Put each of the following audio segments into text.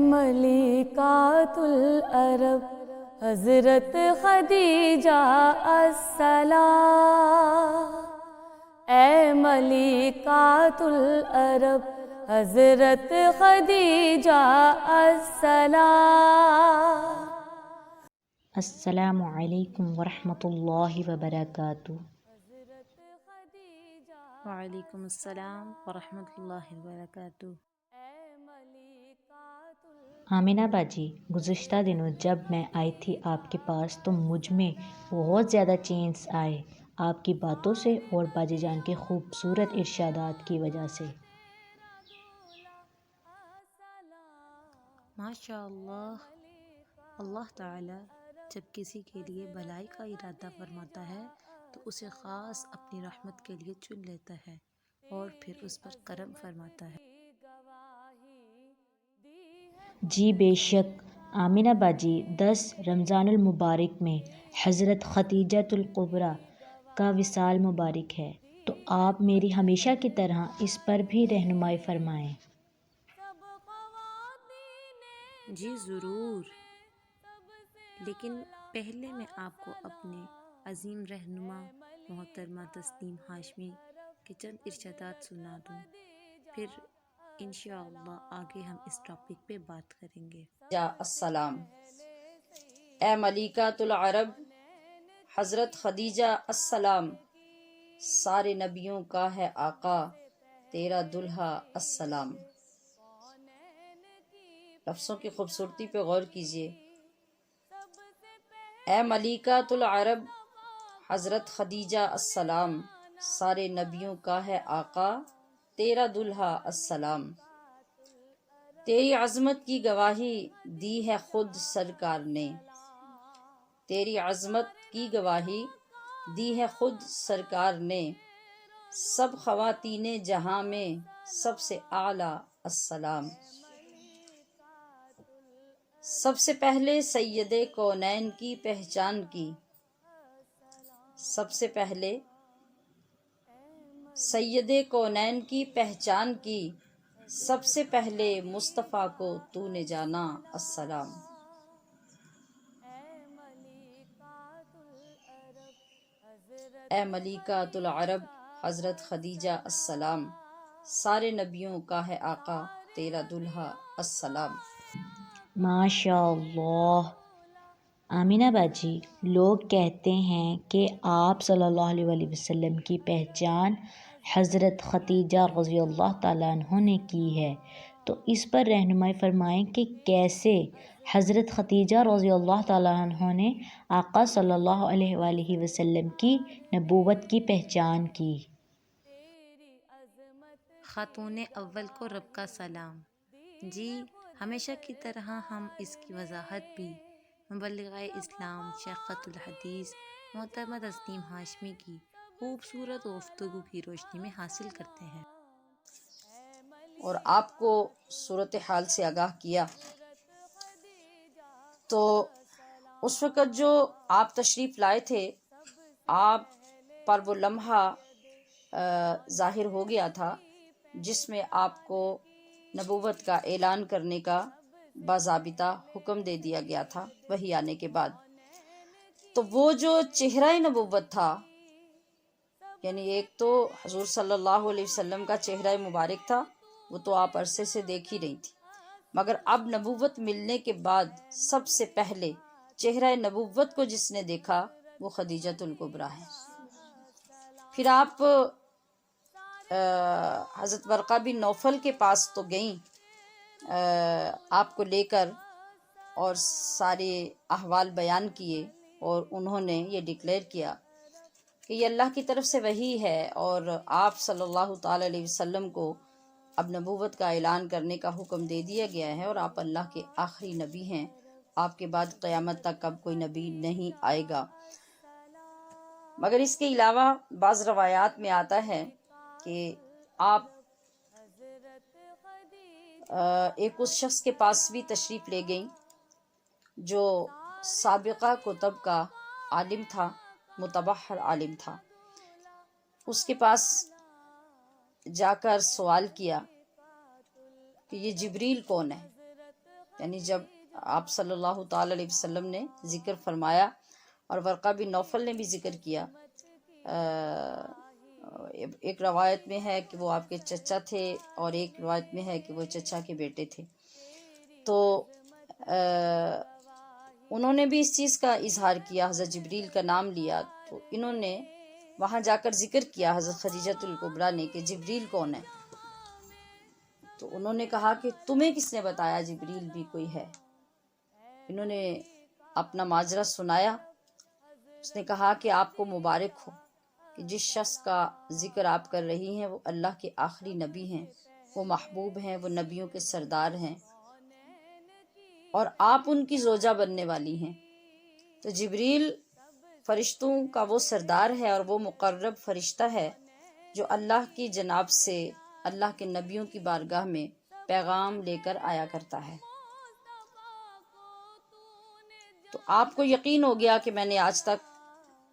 ملکات العرب حضرت خدیجہ السلام، اے ملکات العرب حضرت خدیجہ السلام۔ السلام علیکم ورحمۃ اللہ وبرکاتہ۔ وعلیکم السلام ورحمۃ اللہ وبرکاتہ۔ آمینہ باجی، گزشتہ دنوں جب میں آئی تھی آپ کے پاس تو مجھ میں بہت زیادہ چینجز آئے آپ کی باتوں سے اور باجی جان کے خوبصورت ارشادات کی وجہ سے۔ ماشاء اللہ، اللہ تعالی جب کسی کے لیے بھلائی کا ارادہ فرماتا ہے تو اسے خاص اپنی رحمت کے لیے چن لیتا ہے اور پھر اس پر کرم فرماتا ہے۔ جی بے شک آمینہ باجی، 10 رمضان المبارک میں حضرت خدیجۃ الکبریٰ کا وصال مبارک ہے، تو آپ میری ہمیشہ کی طرح اس پر بھی رہنمائی فرمائیں۔ جی ضرور، لیکن پہلے میں آپ کو اپنے عظیم رہنما محترمہ تسنیم ہاشمی کے چند ارشادات سنا دوں، پھر انشاءاللہ آگے ہم اس ٹاپک پہ بات کریں گے۔ السلام، اے ملکات العرب حضرت خدیجہ السلام، سارے نبیوں کا ہے آقا تیرا دلہا السلام۔ لفظوں کی خوبصورتی پہ غور کیجیے۔ اے ملکات العرب حضرت خدیجہ السلام، سارے نبیوں کا ہے آقا تیرا دلہا السلام۔ تیری عظمت کی گواہی دی ہے خود سرکار نے، تیری عظمت کی گواہی دی ہے خود سرکار نے، سب خواتین جہاں میں سب سے اعلیٰ السلام۔ سب سے پہلے سید کونین کی پہچان کی، سب سے پہلے سید کونین کی پہچان کی، سب سے پہلے مصطفیٰ کو تو نے جانا السلام۔ اے ملکات العرب حضرت خدیجہ السلام، سارے نبیوں کا ہے آقا تیرا دلہا السلام۔ ماشاء اللہ آمینہ باجی، لوگ کہتے ہیں کہ آپ صلی اللہ علیہ وسلم کی پہچان حضرت خدیجہ رضی اللہ تعالیٰ عنہ نے کی ہے، تو اس پر رہنمائی فرمائیں کہ کیسے حضرت خدیجہ رضی اللہ تعالیٰ عنہ نے آقا صلی اللہ علیہ وآلہ وسلم کی نبوت کی پہچان کی۔ خاتون اول کو رب کا سلام۔ جی ہمیشہ کی طرح ہم اس کی وضاحت بھی مبلغہ اسلام شیخۃ الحدیث محترمہ تسنیم ہاشمی کی خوبصورت گفتگو کی روشنی میں حاصل کرتے ہیں، اور آپ کو صورتحال سے آگاہ کیا۔ تو اس وقت جو آپ تشریف لائے تھے، آپ پر وہ لمحہ ظاہر ہو گیا تھا جس میں آپ کو نبوت کا اعلان کرنے کا باضابطہ حکم دے دیا گیا تھا وحی آنے کے بعد۔ تو وہ جو چہرہ نبوت تھا، یعنی ایک تو حضور صلی اللہ علیہ وسلم کا چہرہ مبارک تھا، وہ تو آپ عرصے سے دیکھ ہی رہی تھی، مگر اب نبوت ملنے کے بعد سب سے پہلے چہرہ نبوت کو جس نے دیکھا وہ خدیجۃ الکبریٰ ہے۔ پھر آپ حضرت ورقہ بن نوفل کے پاس تو گئیں آپ کو لے کر، اور سارے احوال بیان کیے، اور انہوں نے یہ ڈکلیئر کیا کہ یہ اللہ کی طرف سے وحی ہے، اور آپ صلی اللہ تعالی علیہ وسلم کو اب نبوت کا اعلان کرنے کا حکم دے دیا گیا ہے، اور آپ اللہ کے آخری نبی ہیں، آپ کے بعد قیامت تک اب کوئی نبی نہیں آئے گا۔ مگر اس کے علاوہ بعض روایات میں آتا ہے کہ آپ ایک اس شخص کے پاس بھی تشریف لے گئیں جو سابقہ کتب کا عالم تھا، متبحر عالم تھا۔ اس کے پاس جا کر سوال کیا کہ یہ جبریل کون ہے؟ یعنی جب آپ صلی اللہ تعالی علیہ وسلم نے ذکر فرمایا اور ورقہ بن نوفل نے بھی ذکر کیا، ایک روایت میں ہے کہ وہ آپ کے چچا تھے اور ایک روایت میں ہے کہ وہ چچا کے بیٹے تھے، تو انہوں نے بھی اس چیز کا اظہار کیا، حضرت جبریل کا نام لیا، تو انہوں نے وہاں جا کر ذکر کیا حضرت خدیجۃ الکبریٰ نے کہ جبریل کون ہے، تو انہوں نے کہا کہ تمہیں کس نے بتایا جبریل بھی کوئی ہے؟ انہوں نے اپنا ماجرا سنایا، اس نے کہا کہ آپ کو مبارک ہو کہ جس شخص کا ذکر آپ کر رہی ہیں وہ اللہ کے آخری نبی ہیں، وہ محبوب ہیں، وہ نبیوں کے سردار ہیں اور آپ ان کی زوجہ بننے والی ہیں۔ تو جبریل فرشتوں کا وہ سردار ہے اور وہ مقرب فرشتہ ہے جو اللہ کی جناب سے اللہ کے نبیوں کی بارگاہ میں پیغام لے کر آیا کرتا ہے۔ تو آپ کو یقین ہو گیا کہ میں نے آج تک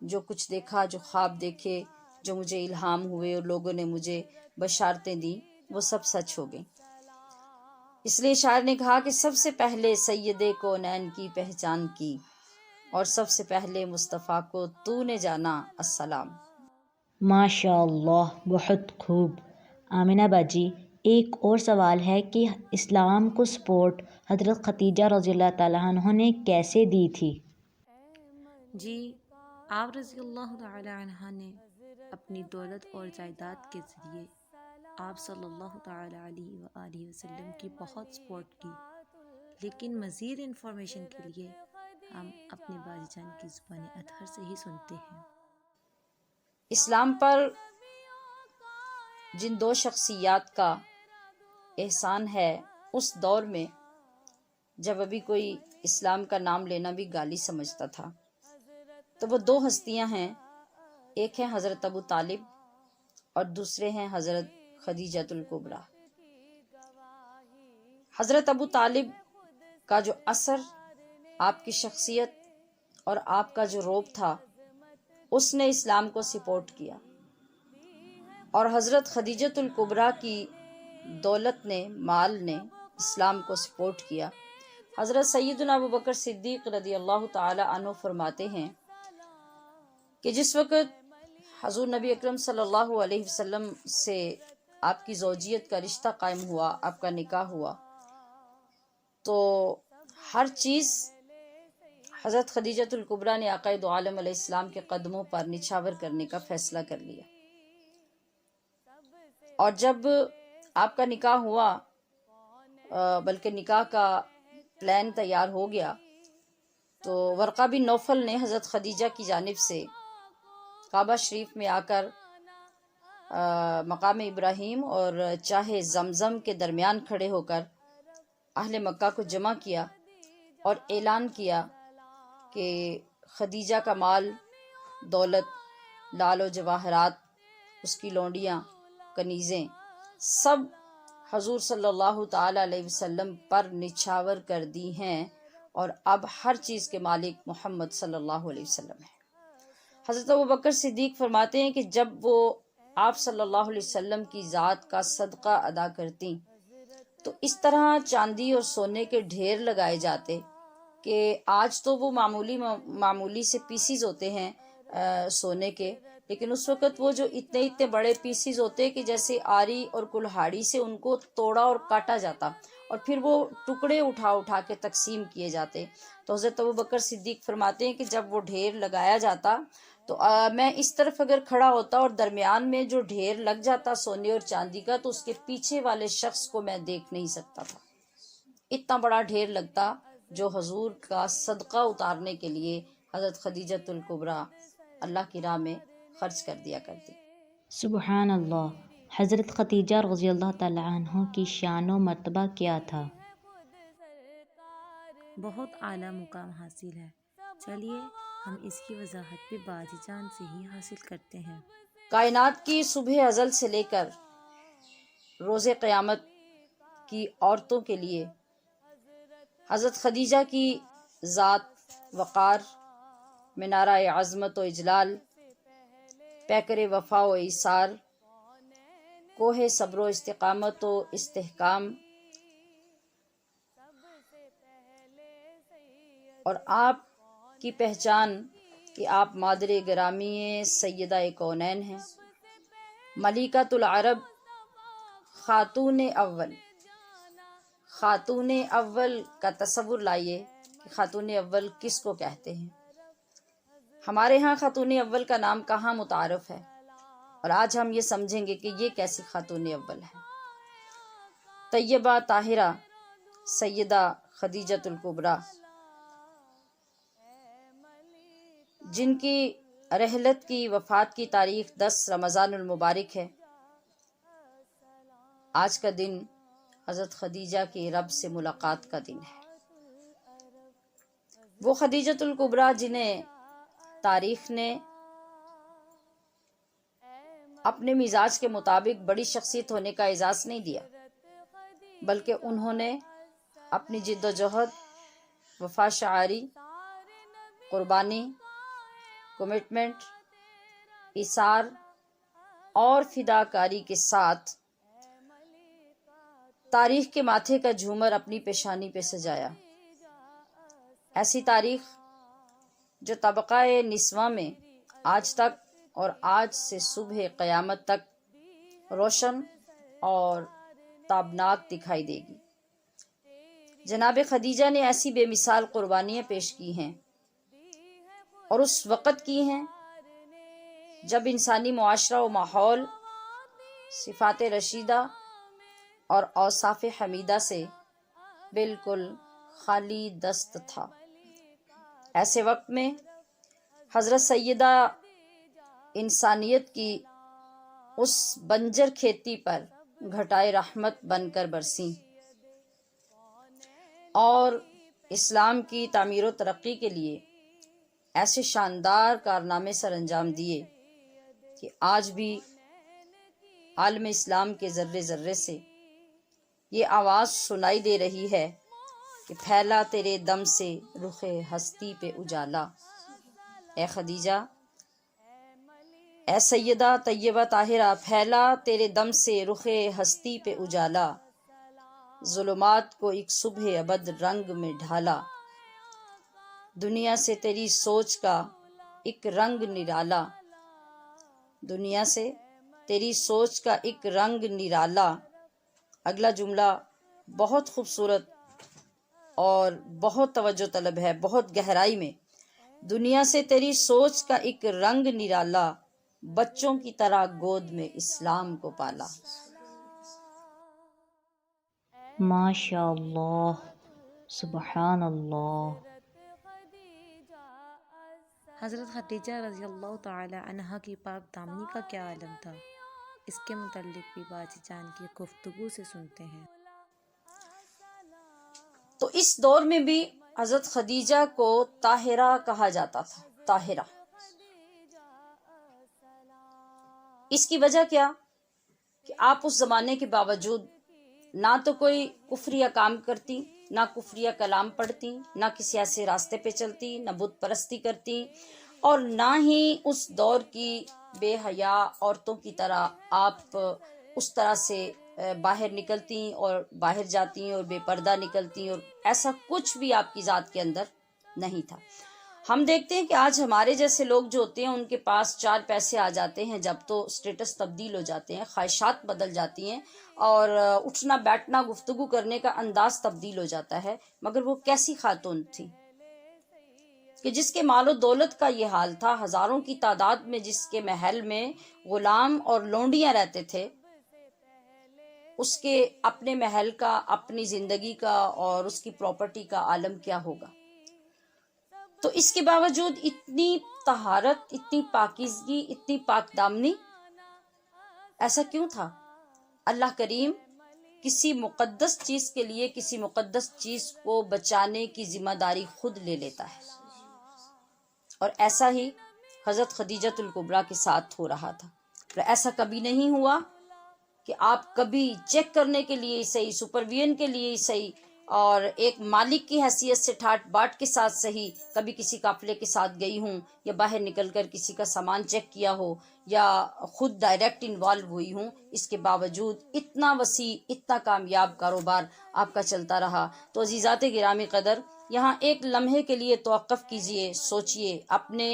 جو کچھ دیکھا، جو خواب دیکھے، جو مجھے الہام ہوئے اور لوگوں نے مجھے بشارتیں دیں، وہ سب سچ ہو گئیں۔ اس لیے شاعر نے کہا کہ سب سے پہلے سید کونین کی پہچان کی اور سب سے پہلے مصطفیٰ کو تو نے جانا، السلام۔ ماشاء اللہ، بہت خوب۔ آمنہ باجی، ایک اور سوال ہے کہ اسلام کو سپورٹ حضرت خدیجہ رضی اللہ تعالیٰ عنہ نے کیسے دی تھی؟ جی، آپ رضی اللہ تعالی عنہ نے اپنی دولت اور جائیداد کے ذریعے آپ صلی اللہ تعالی علیہ وآلہ وسلم کی بہت سپورٹ کی، لیکن مزید انفارمیشن کے لیے ہم اپنی باجی جان کی زبان اطہر سے ہی سنتے ہیں۔ اسلام پر جن دو شخصیات کا احسان ہے اس دور میں جب ابھی کوئی اسلام کا نام لینا بھی گالی سمجھتا تھا، تو وہ دو ہستیاں ہیں، ایک ہے حضرت ابو طالب اور دوسرے ہیں حضرت خدیجۃ الکبریٰ۔ حضرت ابو طالب کا جو اثر آپ کی شخصیت اور آپ کا جو روب تھا، اس نے اسلام کو سپورٹ کیا، اور حضرت خدیجۃ الکبریٰ کی دولت نے، مال نے اسلام کو سپورٹ کیا۔ حضرت سیدنا ابوبکر صدیق رضی اللہ تعالی عنہ فرماتے ہیں کہ جس وقت حضور نبی اکرم صلی اللہ علیہ وسلم سے آپ کی زوجیت کا رشتہ قائم ہوا، آپ کا نکاح ہوا، تو ہر چیز حضرت خدیجۃ الکبریٰ نے آقا دو عالم علیہ السلام کے قدموں پر نچھاور کرنے کا فیصلہ کر لیا، اور جب آپ کا نکاح ہوا، بلکہ نکاح کا پلان تیار ہو گیا، تو ورقہ بن نوفل نے حضرت خدیجہ کی جانب سے کعبہ شریف میں آ کر مقام ابراہیم اور چاہے زمزم کے درمیان کھڑے ہو کر اہل مکہ کو جمع کیا اور اعلان کیا کہ خدیجہ کا مال، دولت، لال و جواہرات، اس کی لونڈیاں، کنیزیں، سب حضور صلی اللہ تعالی علیہ وسلم پر نچھاور کر دی ہیں، اور اب ہر چیز کے مالک محمد صلی اللہ علیہ وسلم ہیں۔ حضرت ابوبکر صدیق فرماتے ہیں کہ جب وہ آپ صلی اللہ علیہ وسلم کی ذات کا صدقہ ادا کرتی تو اس طرح چاندی اور سونے کے ڈھیر لگائے جاتے کہ آج تو وہ معمولی سے پیسز ہوتے ہیں سونے کے، لیکن اس وقت وہ جو اتنے بڑے پیسز ہوتے کہ جیسے آری اور کلہاڑی سے ان کو توڑا اور کاٹا جاتا اور پھر وہ ٹکڑے اٹھا کے تقسیم کیے جاتے۔ تو حضرت ابوبکر صدیق فرماتے ہیں کہ جب وہ ڈھیر لگایا جاتا تو میں اس طرف اگر کھڑا ہوتا اور درمیان میں جو ڈھیر لگ جاتا سونے اور چاندی کا، تو اس کے پیچھے والے شخص کو میں دیکھ نہیں سکتا تھا، اتنا بڑا ڈھیر لگتا جو حضور کا صدقہ اتارنے کے لیے حضرت خدیجۃ الکبریٰ اللہ کی راہ میں خرچ کر دیا کرتی۔ سبحان اللہ۔ حضرت خدیجہ رضی اللہ تعالیٰ عنہ کی شان و مرتبہ کیا تھا؟ بہت اعلیٰ مقام حاصل ہے، چلیے ہم اس کی وضاحت بھی باجی جان سے ہی حاصل کرتے ہیں۔ کائنات کی صبح ازل سے لے کر روز قیامت کی عورتوں کے لیے حضرت خدیجہ کی ذات وقار، منارہ عظمت و اجلال، پیکر وفا و ایثار، کوہ صبر و استقامت و استحکام، اور آپ کی پہچان کہ آپ مادر گرامی سیدہ کونین ہیں، ملکۃ العرب، خاتون اول۔ خاتون اول کا تصور لائیے کہ خاتون اول کس کو کہتے ہیں۔ ہمارے ہاں خاتون اول کا نام کہاں متعارف ہے، اور آج ہم یہ سمجھیں گے کہ یہ کیسی خاتون اول ہے۔ طیبہ طاہرہ سیدہ خدیجۃ الکبریٰ، جن کی رحلت کی وفات کی تاریخ 10 رمضان المبارک ہے۔ آج کا دن حضرت خدیجہ کی رب سے ملاقات کا دن ہے۔ وہ خدیجۃ الکبریٰ جنہیں تاریخ نے اپنے مزاج کے مطابق بڑی شخصیت ہونے کا اعزاز نہیں دیا، بلکہ انہوں نے اپنی جد و جہد، وفا شعاری، قربانی، کمٹمنٹ، ایثار اور فداکاری کے ساتھ تاریخ کے ماتھے کا جھومر اپنی پیشانی پہ سجایا۔ ایسی تاریخ جو طبقہ نسواں میں آج تک اور آج سے صبح قیامت تک روشن اور تابناک دکھائی دے گی۔ جناب خدیجہ نے ایسی بے مثال قربانیاں پیش کی ہیں، اور اس وقت کی ہیں جب انسانی معاشرہ و ماحول صفات رشیدہ اور اوصاف حمیدہ سے بالکل خالی دست تھا۔ ایسے وقت میں حضرت سیدہ انسانیت کی اس بنجر کھیتی پر گھٹائے رحمت بن کر برسیں اور اسلام کی تعمیر و ترقی کے لیے ایسے شاندار کارنامے سر انجام دیے کہ آج بھی عالم اسلام کے ذرے ذرے سے یہ آواز سنائی دے رہی ہے کہ پھیلا تیرے دم سے رخ ہستی پہ اجالا۔ اے خدیجہ، اے سیدہ طیبہ طاہرہ، پھیلا تیرے دم سے رخ ہستی پہ اجالا، ظلمات کو ایک صبح ابد رنگ میں ڈھالا، دنیا سے تیری سوچ کا ایک رنگ نرالا، دنیا سے تیری سوچ کا ایک رنگ نرالا۔ اگلا جملہ بہت خوبصورت اور بہت توجہ طلب ہے، بہت گہرائی میں۔ دنیا سے تیری سوچ کا ایک رنگ نرالا، بچوں کی طرح گود میں اسلام کو پالا۔ ماشاء اللہ، سبحان اللہ۔ حضرت خدیجہ رضی اللہ تعالی عنہا کی پاک دامنی کا کیا عالم تھا، اس کے متعلق بھی باجی جان کی گفتگو سے سنتے ہیں۔ تو اس دور میں بھی حضرت خدیجہ کو طاہرہ کہا جاتا تھا، طاہرہ۔ اس کی وجہ کیا کہ آپ اس زمانے کے باوجود نہ تو کوئی کفریہ کام کرتی، نہ کفریہ کلام پڑھتی، نہ کسی ایسے راستے پہ چلتی، نہ بت پرستی کرتی، اور نہ ہی اس دور کی بے حیا عورتوں کی طرح آپ اس طرح سے باہر نکلتی اور باہر جاتی اور بے پردہ نکلتی، اور ایسا کچھ بھی آپ کی ذات کے اندر نہیں تھا۔ ہم دیکھتے ہیں کہ آج ہمارے جیسے لوگ جو ہوتے ہیں ان کے پاس 4 پیسے آ جاتے ہیں جب تو سٹیٹس تبدیل ہو جاتے ہیں، خواہشات بدل جاتی ہیں، اور اٹھنا بیٹھنا گفتگو کرنے کا انداز تبدیل ہو جاتا ہے۔ مگر وہ کیسی خاتون تھی کہ جس کے مال و دولت کا یہ حال تھا، ہزاروں کی تعداد میں جس کے محل میں غلام اور لونڈیاں رہتے تھے، اس کے اپنے محل کا، اپنی زندگی کا اور اس کی پراپرٹی کا عالم کیا ہوگا۔ تو اس کے باوجود اتنی طہارت، اتنی پاکیزگی، اتنی پاک دامنی، ایسا کیوں تھا؟ اللہ کریم کسی مقدس چیز کے لیے کسی مقدس چیز کو بچانے کی ذمہ داری خود لے لیتا ہے، اور ایسا ہی حضرت خدیجۃ الکبریٰ کے ساتھ ہو رہا تھا۔ اور ایسا کبھی نہیں ہوا کہ آپ کبھی چیک کرنے کے لیے صحیح، سپرویژن کے لیے صحیح، اور ایک مالک کی حیثیت سے ٹھاٹ باٹ کے ساتھ صحیح کبھی کسی قافلے کے ساتھ گئی ہوں، یا باہر نکل کر کسی کا سامان چیک کیا ہو، یا خود ڈائریکٹ انوالو ہوئی ہوں، اس کے باوجود اتنا وسیع اتنا کامیاب کاروبار آپ کا چلتا رہا۔ تو عزیزات گرامی قدر، یہاں ایک لمحے کے لیے توقف کیجئے، سوچئے، اپنے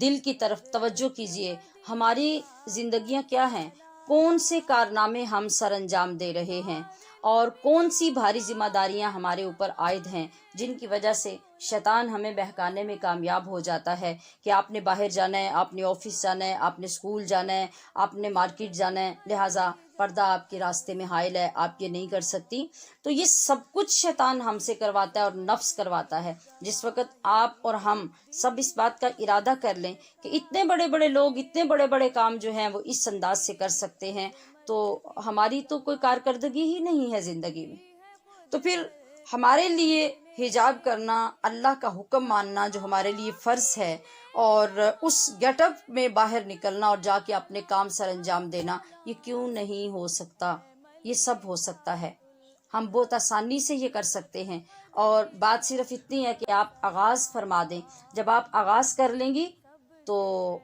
دل کی طرف توجہ کیجئے، ہماری زندگیاں کیا ہیں، کون سے کارنامے ہم سر انجام دے رہے ہیں، اور کون سی بھاری ذمہ داریاں ہمارے اوپر عائد ہیں، جن کی وجہ سے شیطان ہمیں بہکانے میں کامیاب ہو جاتا ہے کہ آپ نے باہر جانا ہے، آپ نے آفس جانا ہے، آپ نے اسکول جانا ہے، آپ نے مارکیٹ جانا ہے، لہٰذا پردہ آپ کے راستے میں حائل ہے، آپ یہ نہیں کر سکتی۔ تو یہ سب کچھ شیطان ہم سے کرواتا ہے اور نفس کرواتا ہے۔ جس وقت آپ اور ہم سب اس بات کا ارادہ کر لیں کہ اتنے بڑے بڑے لوگ اتنے بڑے بڑے کام جو ہیں وہ اس انداز سے کر سکتے ہیں، تو ہماری تو کوئی کارکردگی ہی نہیں ہے زندگی میں۔ تو پھر ہمارے لیے حجاب کرنا، اللہ کا حکم ماننا جو ہمارے لیے فرض ہے، اور اس گیٹ اپ میں باہر نکلنا اور جا کے اپنے کام سر انجام دینا، یہ کیوں نہیں ہو سکتا؟ یہ سب ہو سکتا ہے، ہم بہت آسانی سے یہ کر سکتے ہیں۔ اور بات صرف اتنی ہے کہ آپ آغاز فرما دیں۔ جب آپ آغاز کر لیں گی تو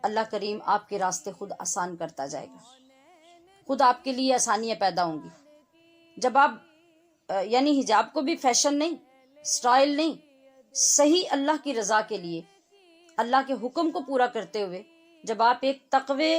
اللہ کریم آپ کے راستے خود آسان کرتا جائے گا، خود آپ کے لیے آسانیاں پیدا ہوں گی۔ جب آپ یعنی حجاب کو بھی فیشن نہیں، سٹائل نہیں، صحیح اللہ کی رضا کے لیے، اللہ کے حکم کو پورا کرتے ہوئے جب آپ ایک تقوی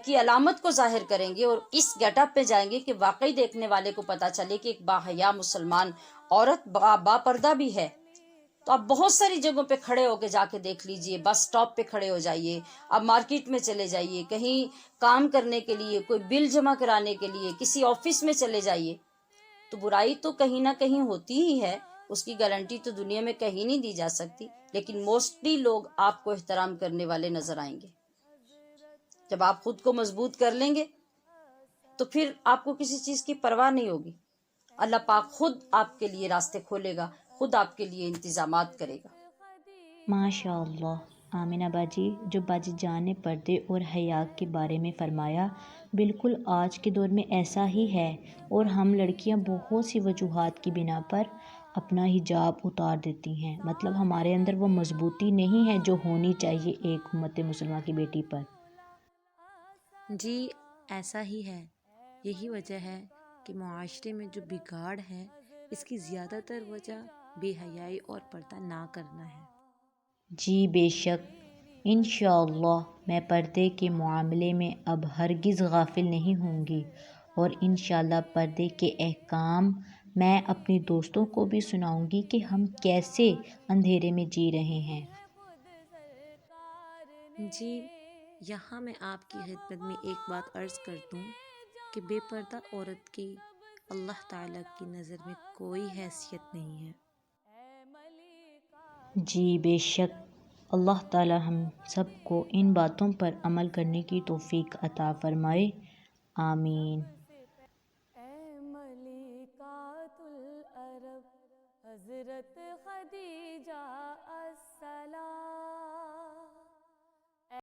کی علامت کو ظاہر کریں گے اور اس گیٹ اپ پہ جائیں گے کہ واقعی دیکھنے والے کو پتہ چلے کہ ایک باحیا مسلمان عورت با پردہ بھی ہے، تو آپ بہت ساری جگہوں پہ کھڑے ہو کے جا کے دیکھ لیجئے، بس سٹاپ پہ کھڑے ہو جائیے، آپ مارکیٹ میں چلے جائیے، کہیں کام کرنے کے لیے، کوئی بل جمع کرانے کے لیے کسی آفس میں چلے جائیے، تو برائی تو کہیں نہ کہیں ہوتی ہی ہے، اس کی گارنٹی تو دنیا میں کہیں نہیں دی جا سکتی، لیکن موسٹلی لوگ آپ کو احترام کرنے والے نظر آئیں گے۔ جب آپ خود کو مضبوط کر لیں گے تو پھر آپ کو کسی چیز کی پرواہ نہیں ہوگی، اللہ پاک خود آپ کے لیے راستے کھولے گا، خود آپ کے لیے انتظامات کرے گا۔ ماشاء اللہ آمینہ باجی، جو باجی جان نے پردے اور حیا کے بارے میں فرمایا، بالکل آج کے دور میں ایسا ہی ہے، اور ہم لڑکیاں بہت سی وجوہات کی بنا پر اپنا حجاب اتار دیتی ہیں، مطلب ہمارے اندر وہ مضبوطی نہیں ہے جو ہونی چاہیے ایک امت مسلمہ کی بیٹی پر۔ جی ایسا ہی ہے، یہی وجہ ہے کہ معاشرے میں جو بگاڑ ہے اس کی زیادہ تر وجہ بے حیائی اور پردہ نہ کرنا ہے۔ جی بے شک، انشاءاللہ میں پردے کے معاملے میں اب ہرگز غافل نہیں ہوں گی، اور انشاءاللہ پردے کے احکام میں اپنی دوستوں کو بھی سناؤں گی کہ ہم کیسے اندھیرے میں جی رہے ہیں۔ جی یہاں میں آپ کی خدمت میں ایک بات عرض کر دوں کہ بے پردہ عورت کی اللہ تعالیٰ کی نظر میں کوئی حیثیت نہیں ہے۔ جی بے شک، اللہ تعالی ہم سب کو ان باتوں پر عمل کرنے کی توفیق عطا فرمائے، آمین۔ اے ملکات العرب حضرت خدیجہ السلام۔